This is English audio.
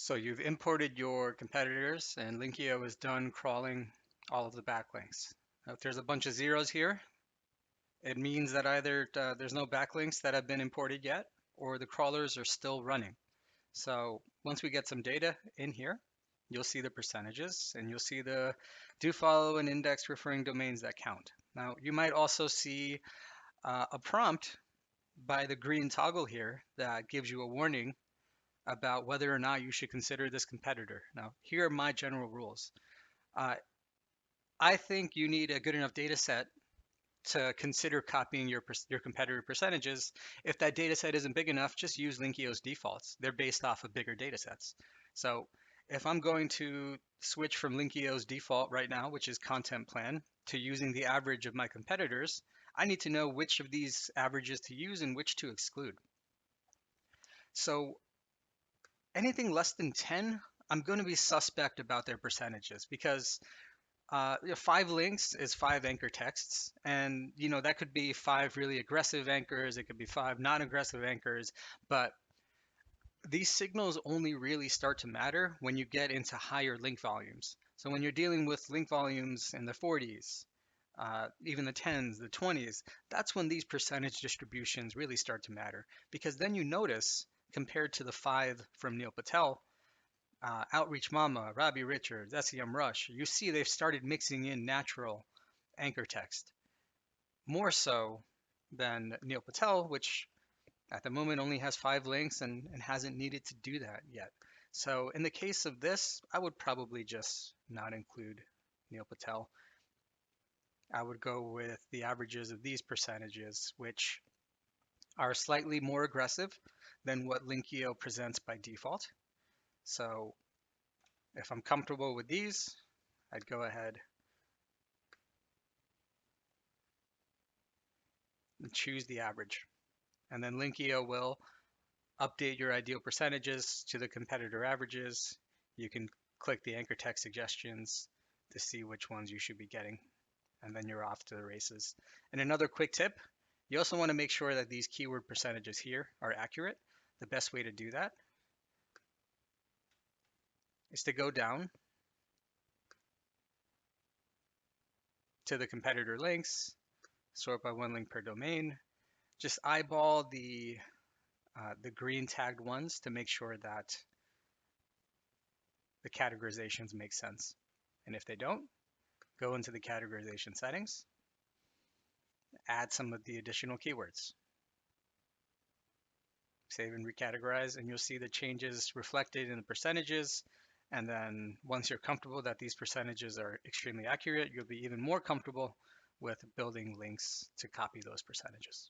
So you've imported your competitors and Linkio is done crawling all of the backlinks. Now, if there's a bunch of zeros here, it means that either there's no backlinks that have been imported yet, or the crawlers are still running. So once we get some data in here, you'll see the percentages and you'll see the do follow and index referring domains that count. Now you might also see a prompt by the green toggle here that gives you a warning about whether or not you should consider this competitor. Now, here are my general rules. Uh, I think you need a good enough data set to consider copying your competitor percentages. If that data set isn't big enough, just use Linkio's defaults. They're based off of bigger data sets. So if I'm going to switch from Linkio's default right now, which is content plan, to using the average of my competitors, I need to know which of these averages to use and which to exclude. So anything less than 10, I'm going to be suspect about their percentages because 5 links is 5 anchor texts, and that could be 5 really aggressive anchors. It could be 5 non-aggressive anchors, but these signals only really start to matter when you get into higher link volumes. So when you're dealing with link volumes in the 40s, even the 10s, the 20s, that's when these percentage distributions really start to matter. Because then you notice, compared to the 5 from Neil Patel, Outreach Mama, Robbie Richards, SEM Rush, you see they've started mixing in natural anchor text more so than Neil Patel, which at the moment only has 5 links and hasn't needed to do that yet. So in the case of this, I would probably just not include Neil Patel. I would go with the averages of these percentages, which are slightly more aggressive than what Linkio presents by default. So if I'm comfortable with these, I'd go ahead and choose the average. And then Linkio will update your ideal percentages to the competitor averages. You can click the anchor text suggestions to see which ones you should be getting. And then you're off to the races. And another quick tip, you also want to make sure that these keyword percentages here are accurate. The best way to do that is to go down to the competitor links, sort by 1 link per domain. Just eyeball the green tagged ones to make sure that the categorizations make sense. And if they don't, go into the categorization settings, add some of the additional keywords, save and recategorize, and you'll see the changes reflected in the percentages. And then once you're comfortable that these percentages are extremely accurate, you'll be even more comfortable with building links to copy those percentages.